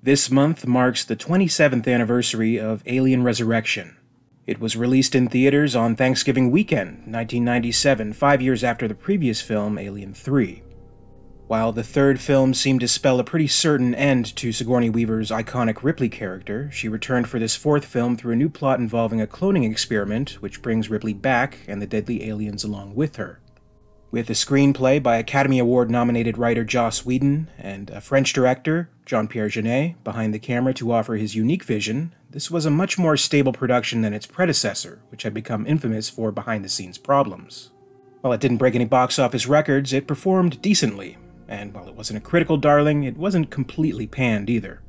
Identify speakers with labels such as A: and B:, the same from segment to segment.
A: This month marks the 27th anniversary of Alien Resurrection. It was released in theaters on Thanksgiving weekend, 1997, 5 years after the previous film, Alien 3. While the third film seemed to spell a pretty certain end to Sigourney Weaver's iconic Ripley character, she returned for this fourth film through a new plot involving a cloning experiment, which brings Ripley back and the deadly aliens along with her. With a screenplay by Academy Award-nominated writer Joss Whedon and a French director, Jean-Pierre Jeunet, behind the camera to offer his unique vision, this was a much more stable production than its predecessor, which had become infamous for behind-the-scenes problems. While it didn't break any box office records, it performed decently, and while it wasn't a critical darling, it wasn't completely panned either.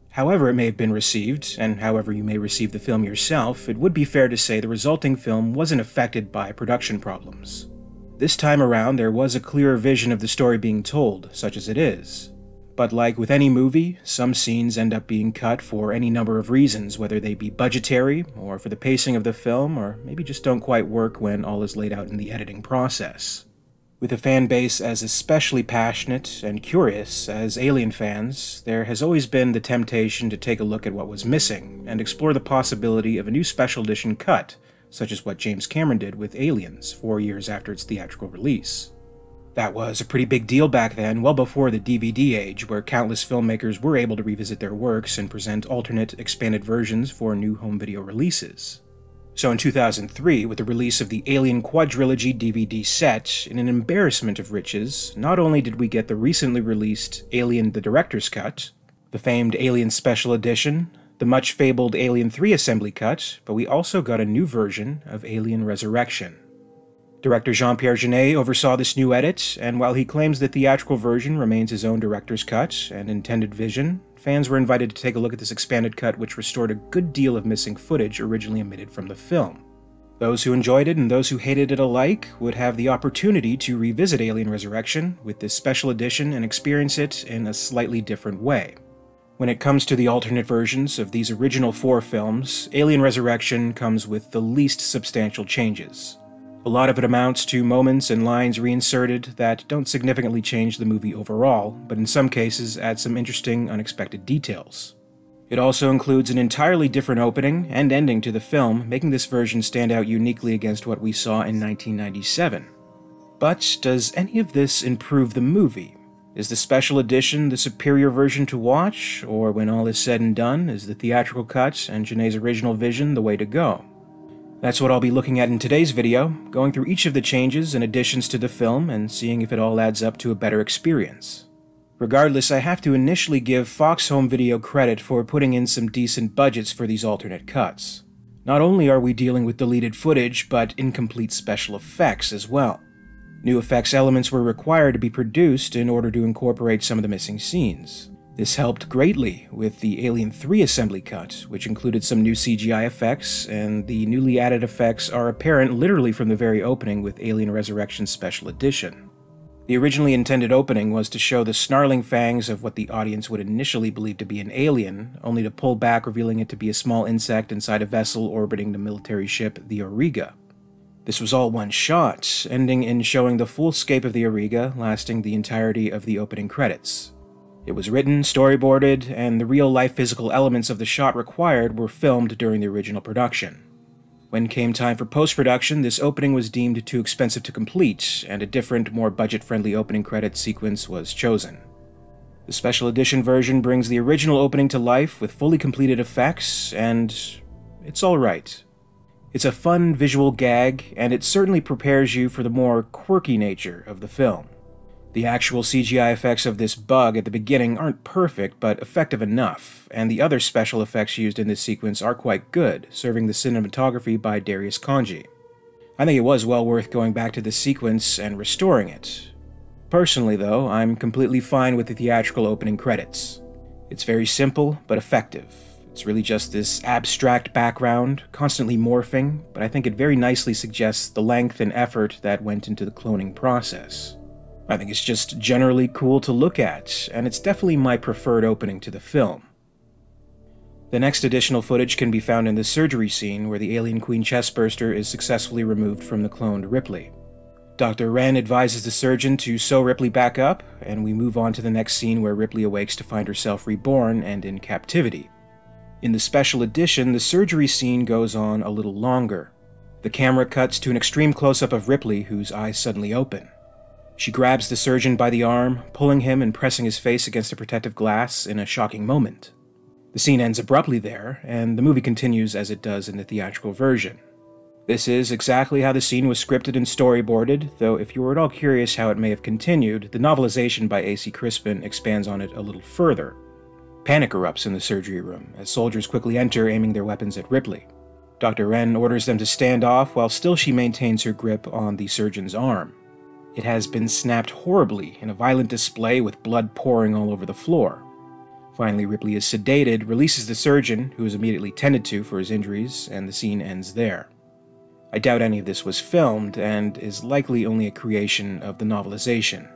A: However it may have been received, and however you may receive the film yourself, it would be fair to say the resulting film wasn't affected by production problems. This time around, there was a clearer vision of the story being told, such as it is. But like with any movie, some scenes end up being cut for any number of reasons, whether they be budgetary, or for the pacing of the film, or maybe just don't quite work when all is laid out in the editing process. With a fan base as especially passionate and curious as Alien fans, there has always been the temptation to take a look at what was missing, and explore the possibility of a new special edition cut, such as what James Cameron did with Aliens 4 years after its theatrical release. That was a pretty big deal back then, well before the DVD age, where countless filmmakers were able to revisit their works and present alternate, expanded versions for new home video releases. So in 2003, with the release of the Alien Quadrilogy DVD set, in an embarrassment of riches, not only did we get the recently released Alien the Director's Cut, the famed Alien Special Edition, the much-fabled Alien 3 assembly cut, but we also got a new version of Alien Resurrection. Director Jean-Pierre Jeunet oversaw this new edit, and while he claims the theatrical version remains his own director's cut and intended vision, fans were invited to take a look at this expanded cut which restored a good deal of missing footage originally omitted from the film. Those who enjoyed it and those who hated it alike would have the opportunity to revisit Alien Resurrection with this special edition and experience it in a slightly different way. When it comes to the alternate versions of these original 4 films, Alien Resurrection comes with the least substantial changes. A lot of it amounts to moments and lines reinserted that don't significantly change the movie overall, but in some cases add some interesting, unexpected details. It also includes an entirely different opening and ending to the film, making this version stand out uniquely against what we saw in 1997. But does any of this improve the movie? Is the special edition the superior version to watch, or when all is said and done, is the theatrical cut and Jeunet's original vision the way to go? That's what I'll be looking at in today's video, going through each of the changes and additions to the film and seeing if it all adds up to a better experience. Regardless, I have to initially give Fox Home Video credit for putting in some decent budgets for these alternate cuts. Not only are we dealing with deleted footage, but incomplete special effects as well. New effects elements were required to be produced in order to incorporate some of the missing scenes. This helped greatly with the Alien 3 assembly cut, which included some new CGI effects, and the newly added effects are apparent literally from the very opening with Alien Resurrection Special Edition. The originally intended opening was to show the snarling fangs of what the audience would initially believe to be an alien, only to pull back, revealing it to be a small insect inside a vessel orbiting the military ship, the Auriga. This was all one shot, ending in showing the full scape of the Auriga, lasting the entirety of the opening credits. It was written, storyboarded, and the real-life physical elements of the shot required were filmed during the original production. When came time for post-production, this opening was deemed too expensive to complete, and a different, more budget-friendly opening credit sequence was chosen. The special edition version brings the original opening to life with fully completed effects, and it's alright. It's a fun visual gag, and it certainly prepares you for the more quirky nature of the film. The actual CGI effects of this bug at the beginning aren't perfect, but effective enough, and the other special effects used in this sequence are quite good, serving the cinematography by Darius Khondji. I think it was well worth going back to this sequence and restoring it. Personally, though, I'm completely fine with the theatrical opening credits. It's very simple, but effective. It's really just this abstract background, constantly morphing, but I think it very nicely suggests the length and effort that went into the cloning process. I think it's just generally cool to look at, and it's definitely my preferred opening to the film. The next additional footage can be found in the surgery scene where the alien Queen chestburster is successfully removed from the cloned Ripley. Dr. Wren advises the surgeon to sew Ripley back up, and we move on to the next scene where Ripley awakes to find herself reborn and in captivity. In the special edition, the surgery scene goes on a little longer. The camera cuts to an extreme close-up of Ripley, whose eyes suddenly open. She grabs the surgeon by the arm, pulling him and pressing his face against the protective glass in a shocking moment. The scene ends abruptly there, and the movie continues as it does in the theatrical version. This is exactly how the scene was scripted and storyboarded, though if you were at all curious how it may have continued, the novelization by A.C. Crispin expands on it a little further. Panic erupts in the surgery room, as soldiers quickly enter, aiming their weapons at Ripley. Dr. Wren orders them to stand off, while still she maintains her grip on the surgeon's arm. It has been snapped horribly in a violent display with blood pouring all over the floor. Finally, Ripley is sedated, releases the surgeon, who is immediately tended to for his injuries, and the scene ends there. I doubt any of this was filmed, and is likely only a creation of the novelization.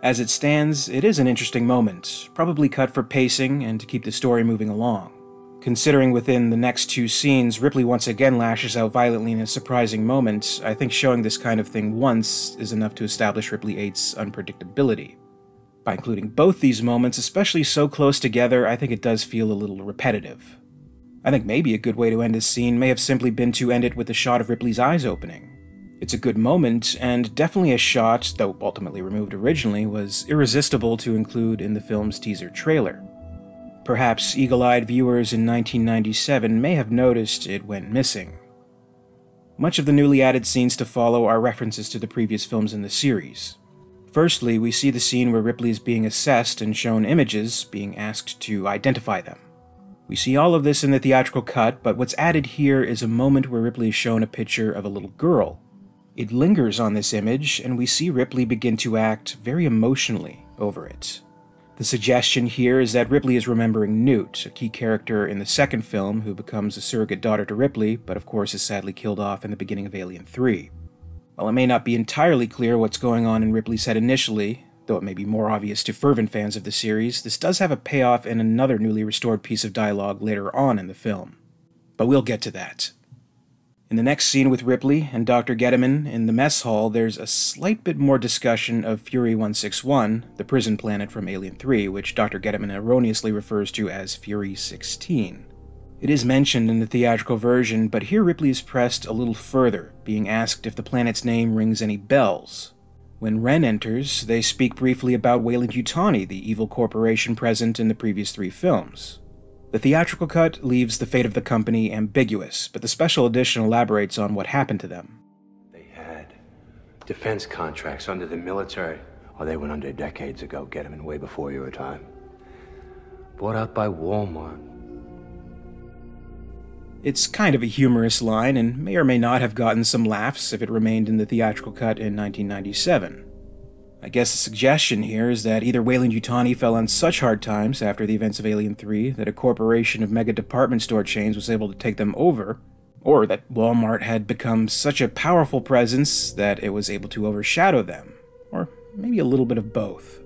A: As it stands, it is an interesting moment, probably cut for pacing and to keep the story moving along. Considering within the next two scenes, Ripley once again lashes out violently in a surprising moment, I think showing this kind of thing once is enough to establish Ripley 8's unpredictability. By including both these moments, especially so close together, I think it does feel a little repetitive. I think maybe a good way to end this scene may have simply been to end it with a shot of Ripley's eyes opening. It's a good moment, and definitely a shot, though ultimately removed originally, was irresistible to include in the film's teaser trailer. Perhaps eagle-eyed viewers in 1997 may have noticed it went missing. Much of the newly added scenes to follow are references to the previous films in the series. Firstly, we see the scene where Ripley is being assessed and shown images, being asked to identify them. We see all of this in the theatrical cut, but what's added here is a moment where Ripley is shown a picture of a little girl. It lingers on this image, and we see Ripley begin to act very emotionally over it. The suggestion here is that Ripley is remembering Newt, a key character in the second film who becomes a surrogate daughter to Ripley, but of course is sadly killed off in the beginning of Alien 3. While it may not be entirely clear what's going on in Ripley's head initially, though it may be more obvious to fervent fans of the series, this does have a payoff in another newly restored piece of dialogue later on in the film. But we'll get to that. In the next scene with Ripley and Dr. Gettleman in the mess hall, there's a slight bit more discussion of Fury 161, the prison planet from Alien 3, which Dr. Gettleman erroneously refers to as Fury 16. It is mentioned in the theatrical version, but here Ripley is pressed a little further, being asked if the planet's name rings any bells. When Wren enters, they speak briefly about Weyland-Yutani, the evil corporation present in the previous three films. The theatrical cut leaves the fate of the company ambiguous, but the special edition elaborates on what happened to them.
B: They had defense contracts under the military. Oh, they went under decades ago, get them in way before your time. Bought out by Walmart.
A: It's kind of a humorous line, and may or may not have gotten some laughs if it remained in the theatrical cut in 1997. I guess the suggestion here is that either Weyland-Yutani fell on such hard times after the events of Alien 3 that a corporation of mega department store chains was able to take them over, or that Walmart had become such a powerful presence that it was able to overshadow them, or maybe a little bit of both.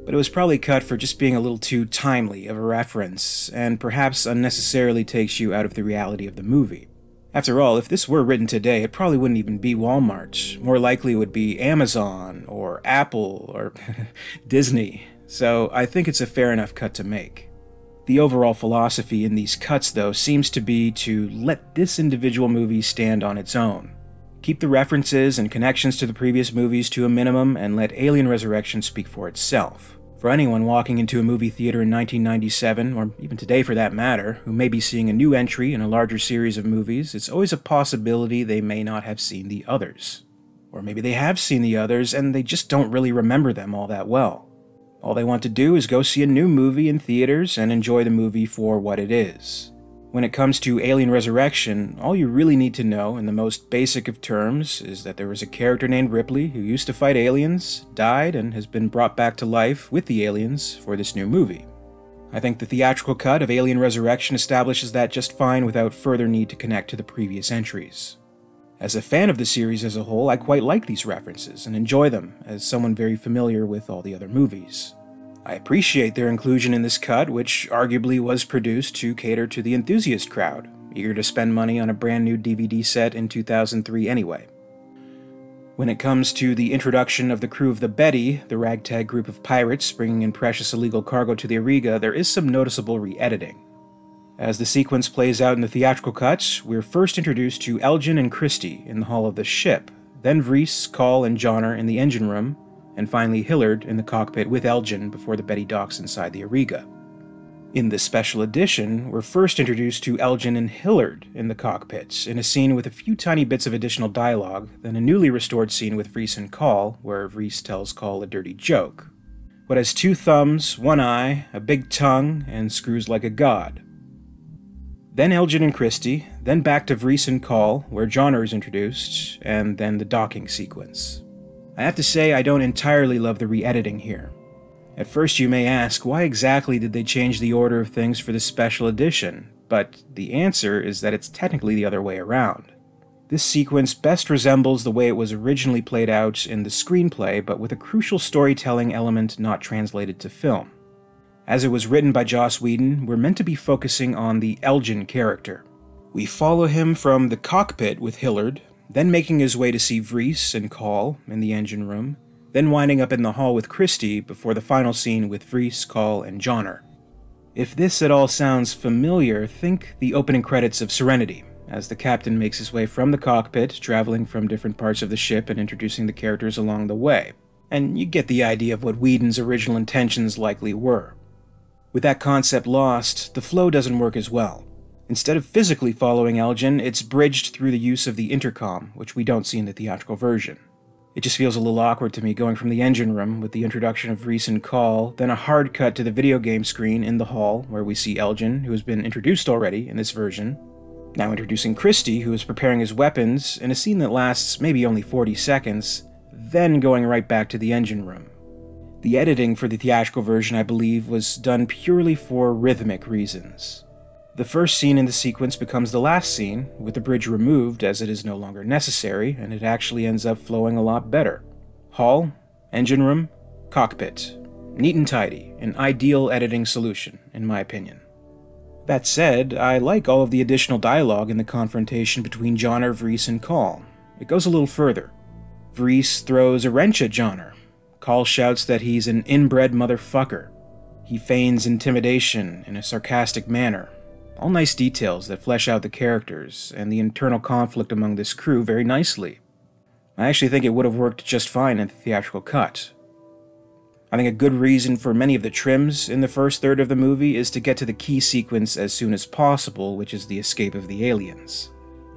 A: But it was probably cut for just being a little too timely of a reference, and perhaps unnecessarily takes you out of the reality of the movie. After all, if this were written today, it probably wouldn't even be Walmart. More likely it would be Amazon, or Apple, or Disney. So I think it's a fair enough cut to make. The overall philosophy in these cuts, though, seems to be to let this individual movie stand on its own. Keep the references and connections to the previous movies to a minimum, and let Alien Resurrection speak for itself. For anyone walking into a movie theater in 1997, or even today for that matter, who may be seeing a new entry in a larger series of movies, it's always a possibility they may not have seen the others. Or maybe they have seen the others and they just don't really remember them all that well. All they want to do is go see a new movie in theaters and enjoy the movie for what it is. When it comes to Alien Resurrection, all you really need to know, in the most basic of terms, is that there was a character named Ripley who used to fight aliens, died, and has been brought back to life with the aliens for this new movie. I think the theatrical cut of Alien Resurrection establishes that just fine without further need to connect to the previous entries. As a fan of the series as a whole, I quite like these references and enjoy them, as someone very familiar with all the other movies. I appreciate their inclusion in this cut, which arguably was produced to cater to the enthusiast crowd, eager to spend money on a brand new DVD set in 2003 anyway. When it comes to the introduction of the crew of the Betty, the ragtag group of pirates bringing in precious illegal cargo to the Auriga, there is some noticeable re-editing. As the sequence plays out in the theatrical cut, we're first introduced to Elgin and Christie in the hull of the ship, then Vries, Call, and Johnner in the engine room, and finally Hillard in the cockpit with Elgin before the Betty docks inside the Auriga. In the special edition, we're first introduced to Elgin and Hillard in the cockpit, in a scene with a few tiny bits of additional dialogue, then a newly restored scene with Vries and Call, where Vries tells Call a dirty joke. What has 2 thumbs, 1 eye, a big tongue, and screws like a god. Then Elgin and Christie, then back to Vries and Call, where Johnner is introduced, and then the docking sequence. I have to say I don't entirely love the re-editing here. At first you may ask, why exactly did they change the order of things for the special edition? But the answer is that it's technically the other way around. This sequence best resembles the way it was originally played out in the screenplay, but with a crucial storytelling element not translated to film. As it was written by Joss Whedon, we're meant to be focusing on the Elgin character. We follow him from the cockpit with Hillard, then making his way to see Vries and Call in the engine room, then winding up in the hall with Christie before the final scene with Vries, Call, and Johnner. If this at all sounds familiar, think the opening credits of Serenity, as the captain makes his way from the cockpit, traveling from different parts of the ship and introducing the characters along the way. And you get the idea of what Whedon's original intentions likely were. With that concept lost, the flow doesn't work as well. Instead of physically following Elgin, it's bridged through the use of the intercom, which we don't see in the theatrical version. It just feels a little awkward to me going from the engine room with the introduction of Vries and Call, then a hard cut to the video game screen in the hall where we see Elgin, who has been introduced already in this version, now introducing Christie, who is preparing his weapons, in a scene that lasts maybe only 40 seconds, then going right back to the engine room. The editing for the theatrical version, I believe, was done purely for rhythmic reasons. The first scene in the sequence becomes the last scene, with the bridge removed as it is no longer necessary, and it actually ends up flowing a lot better. Hall, engine room, cockpit. Neat and tidy, an ideal editing solution, in my opinion. That said, I like all of the additional dialogue in the confrontation between Johnner, Vries, and Call. It goes a little further. Vries throws a wrench at Johnner. Call shouts that he's an inbred motherfucker. He feigns intimidation in a sarcastic manner. All nice details that flesh out the characters and the internal conflict among this crew very nicely. I actually think it would have worked just fine in the theatrical cut. I think a good reason for many of the trims in the first third of the movie is to get to the key sequence as soon as possible, which is the escape of the aliens.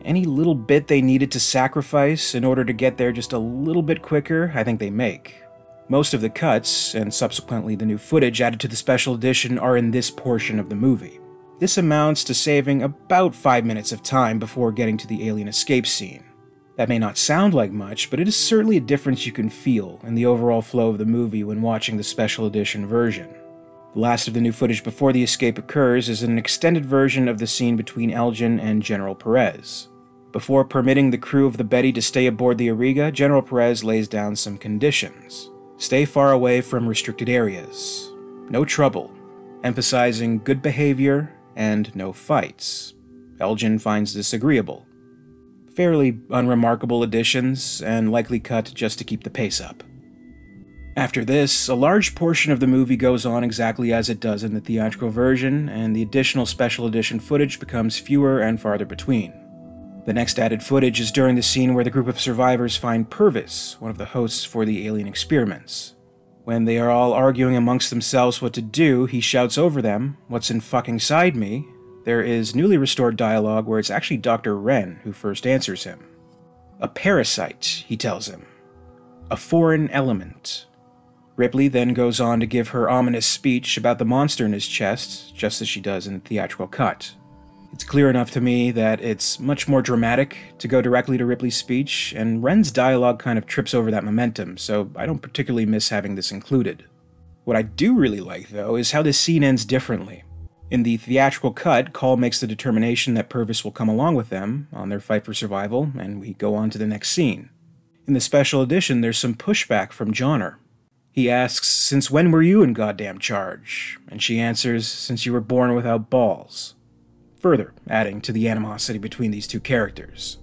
A: Any little bit they needed to sacrifice in order to get there just a little bit quicker, I think they make. Most of the cuts, and subsequently the new footage added to the special edition, are in this portion of the movie. This amounts to saving about 5 minutes of time before getting to the alien escape scene. That may not sound like much, but it is certainly a difference you can feel in the overall flow of the movie when watching the special edition version. The last of the new footage before the escape occurs is an extended version of the scene between Elgin and General Perez. Before permitting the crew of the Betty to stay aboard the Auriga, General Perez lays down some conditions. Stay far away from restricted areas. No trouble. Emphasizing good behavior and no fights. Elgin finds this agreeable. Fairly unremarkable additions, and likely cut just to keep the pace up. After this, a large portion of the movie goes on exactly as it does in the theatrical version, and the additional special edition footage becomes fewer and farther between. The next added footage is during the scene where the group of survivors find Purvis, one of the hosts for the alien experiments. When they are all arguing amongst themselves what to do, he shouts over them, "What's in fucking side me?" There is newly restored dialogue where it's actually Dr. Wren who first answers him. "A parasite," he tells him. "A foreign element." Ripley then goes on to give her ominous speech about the monster in his chest, just as she does in the theatrical cut. It's clear enough to me that it's much more dramatic to go directly to Ripley's speech, and Wren's dialogue kind of trips over that momentum, so I don't particularly miss having this included. What I do really like, though, is how this scene ends differently. In the theatrical cut, Call makes the determination that Purvis will come along with them on their fight for survival, and we go on to the next scene. In the special edition, there's some pushback from Johnner. He asks, "Since when were you in goddamn charge?" And she answers, "Since you were born without balls." Further adding to the animosity between these two characters.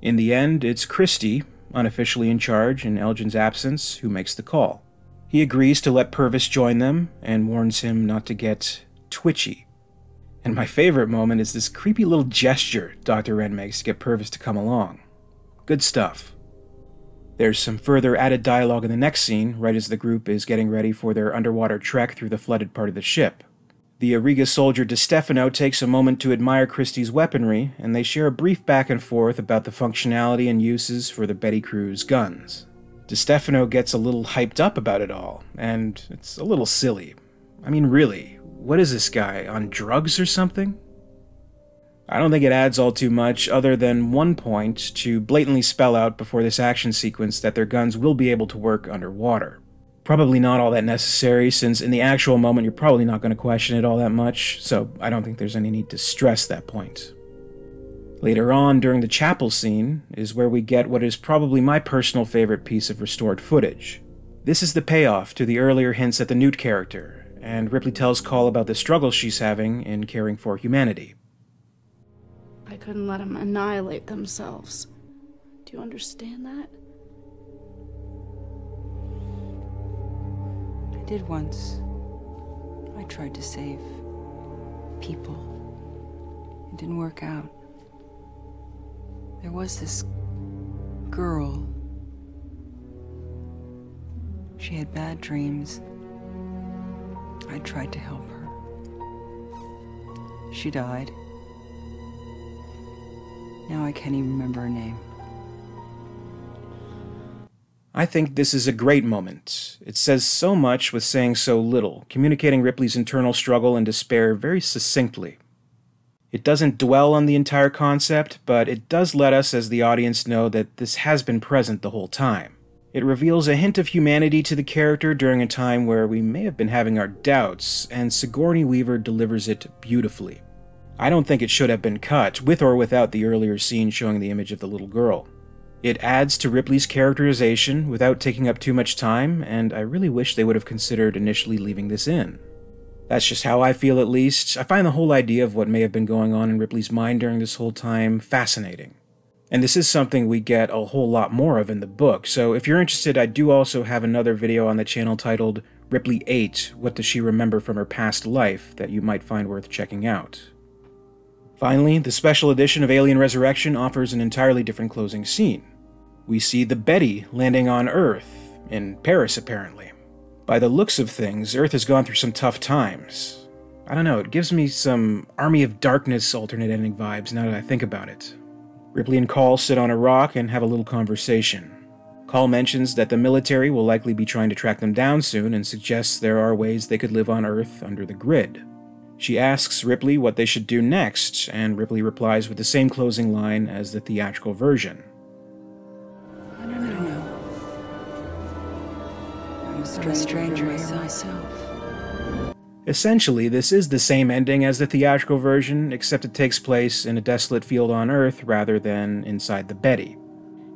A: In the end, it's Christie, unofficially in charge in Elgin's absence, who makes the call. He agrees to let Purvis join them and warns him not to get twitchy. And my favorite moment is this creepy little gesture Dr. Wren makes to get Purvis to come along. Good stuff. There's some further added dialogue in the next scene, right as the group is getting ready for their underwater trek through the flooded part of the ship. The Auriga soldier DiStefano takes a moment to admire Christie's weaponry, and they share a brief back and forth about the functionality and uses for the Betty crew's guns. DiStefano gets a little hyped up about it all, and it's a little silly. I mean, really, what is this guy, on drugs or something? I don't think it adds all too much, other than one point to blatantly spell out before this action sequence that their guns will be able to work underwater. Probably not all that necessary, since in the actual moment you're probably not going to question it all that much, so I don't think there's any need to stress that point. Later on, during the chapel scene, is where we get what is probably my personal favorite piece of restored footage. This is the payoff to the earlier hints at the Newt character, and Ripley tells Call about the struggle she's having in caring for humanity.
C: I couldn't let them annihilate themselves. Do you understand that?
D: I did once. I tried to save people. It didn't work out. There was this girl. She had bad dreams. I tried to help her. She died. Now I can't even remember her name.
A: I think this is a great moment. It says so much with saying so little, communicating Ripley's internal struggle and despair very succinctly. It doesn't dwell on the entire concept, but it does let us as the audience know that this has been present the whole time. It reveals a hint of humanity to the character during a time where we may have been having our doubts, and Sigourney Weaver delivers it beautifully. I don't think it should have been cut, with or without the earlier scene showing the image of the little girl. It adds to Ripley's characterization without taking up too much time, and I really wish they would have considered initially leaving this in. That's just how I feel, at least. I find the whole idea of what may have been going on in Ripley's mind during this whole time fascinating. And this is something we get a whole lot more of in the book, so if you're interested, I do also have another video on the channel titled Ripley 8, What Does She Remember from Her Past Life, that you might find worth checking out. Finally, the special edition of Alien Resurrection offers an entirely different closing scene. We see the Betty landing on Earth, in Paris apparently. By the looks of things, Earth has gone through some tough times. I don't know, it gives me some Army of Darkness alternate ending vibes now that I think about it. Ripley and Call sit on a rock and have a little conversation. Call mentions that the military will likely be trying to track them down soon and suggests there are ways they could live on Earth under the grid. She asks Ripley what they should do next, and Ripley replies with the same closing line as the theatrical version.
D: I don't know. I'm a stranger myself.
A: Essentially, this is the same ending as the theatrical version, except it takes place in a desolate field on Earth rather than inside the Betty.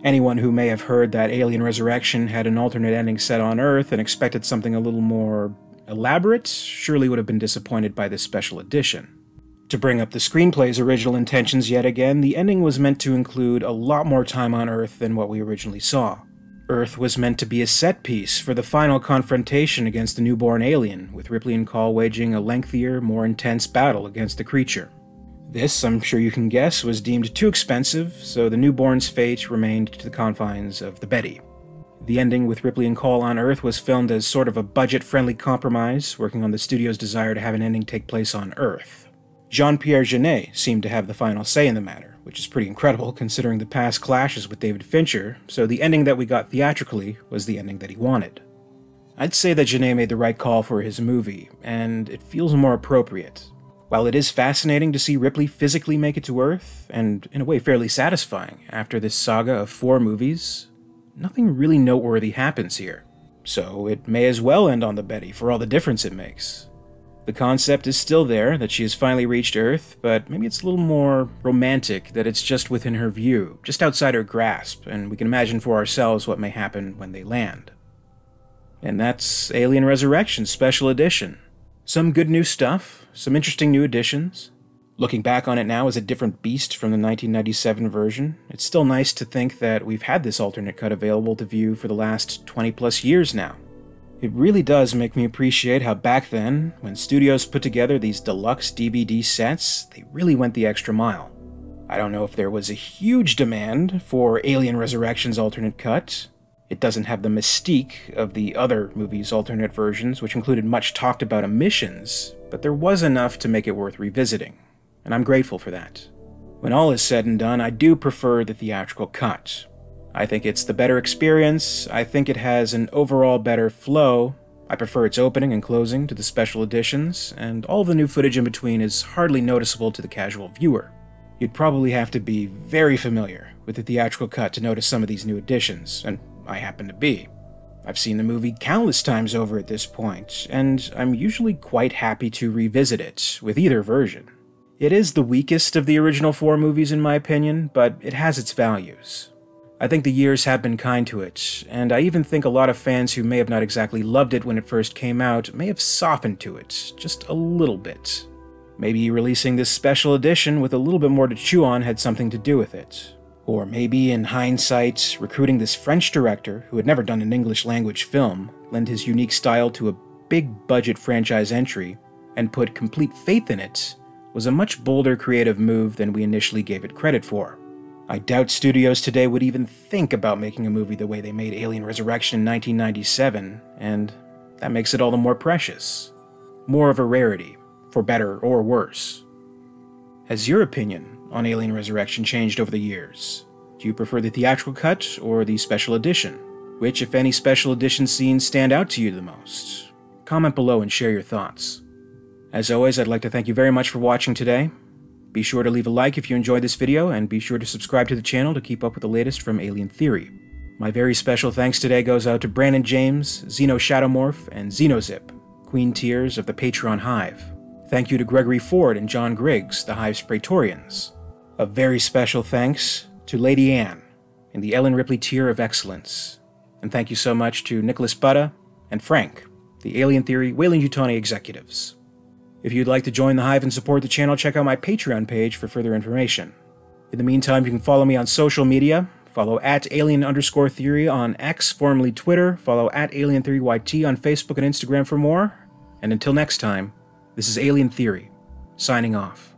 A: Anyone who may have heard that Alien Resurrection had an alternate ending set on Earth and expected something a little more elaborate surely would have been disappointed by this special edition. To bring up the screenplay's original intentions yet again, the ending was meant to include a lot more time on Earth than what we originally saw. Earth was meant to be a set piece for the final confrontation against the newborn alien, with Ripley and Call waging a lengthier, more intense battle against the creature. This, I'm sure you can guess, was deemed too expensive, so the newborn's fate remained to the confines of the Betty. The ending with Ripley and Call on Earth was filmed as sort of a budget-friendly compromise, working on the studio's desire to have an ending take place on Earth. Jean-Pierre Jeunet seemed to have the final say in the matter, which is pretty incredible considering the past clashes with David Fincher, so the ending that we got theatrically was the ending that he wanted. I'd say that Jeunet made the right call for his movie, and it feels more appropriate. While it is fascinating to see Ripley physically make it to Earth, and in a way fairly satisfying after this saga of 4 movies, nothing really noteworthy happens here, so it may as well end on the Betty for all the difference it makes. The concept is still there, that she has finally reached Earth, but maybe it's a little more romantic that it's just within her view, just outside her grasp, and we can imagine for ourselves what may happen when they land. And that's Alien Resurrection Special Edition. Some good new stuff, some interesting new additions. Looking back on it now as a different beast from the 1997 version, it's still nice to think that we've had this alternate cut available to view for the last 20 plus years now. It really does make me appreciate how back then, when studios put together these deluxe DVD sets, they really went the extra mile. I don't know if there was a huge demand for Alien Resurrection's alternate cut. It doesn't have the mystique of the other movies' alternate versions, which included much talked about omissions, but there was enough to make it worth revisiting, and I'm grateful for that. When all is said and done, I do prefer the theatrical cut. I think it's the better experience, I think it has an overall better flow, I prefer its opening and closing to the special editions, and all the new footage in between is hardly noticeable to the casual viewer. You'd probably have to be very familiar with the theatrical cut to notice some of these new additions, and I happen to be. I've seen the movie countless times over at this point, and I'm usually quite happy to revisit it with either version. It is the weakest of the original 4 movies in my opinion, but it has its values. I think the years have been kind to it, and I even think a lot of fans who may have not exactly loved it when it first came out may have softened to it, just a little bit. Maybe releasing this special edition with a little bit more to chew on had something to do with it. Or maybe, in hindsight, recruiting this French director, who had never done an English-language film, lent his unique style to a big-budget franchise entry, and put complete faith in it, was a much bolder creative move than we initially gave it credit for. I doubt studios today would even think about making a movie the way they made Alien Resurrection in 1997, and that makes it all the more precious. More of a rarity, for better or worse. Has your opinion on Alien Resurrection changed over the years? Do you prefer the theatrical cut or the special edition? Which, if any, special edition scenes stand out to you the most? Comment below and share your thoughts. As always, I'd like to thank you very much for watching today. Be sure to leave a like if you enjoyed this video, and be sure to subscribe to the channel to keep up with the latest from Alien Theory. My very special thanks today goes out to Brandon James, Xeno Shadowmorph, and Xenozip, Queen Tiers of the Patreon Hive. Thank you to Gregory Ford and John Griggs, the Hive's Praetorians. A very special thanks to Lady Anne in the Ellen Ripley Tier of Excellence. And thank you so much to Nicholas Butta and Frank, the Alien Theory Weyland-Yutani executives. If you'd like to join the Hive and support the channel, check out my Patreon page for further information. In the meantime, you can follow me on social media. Follow @alien_theory on X, formerly Twitter. Follow @alientheoryyt on Facebook and Instagram for more. And until next time, this is Alien Theory, signing off.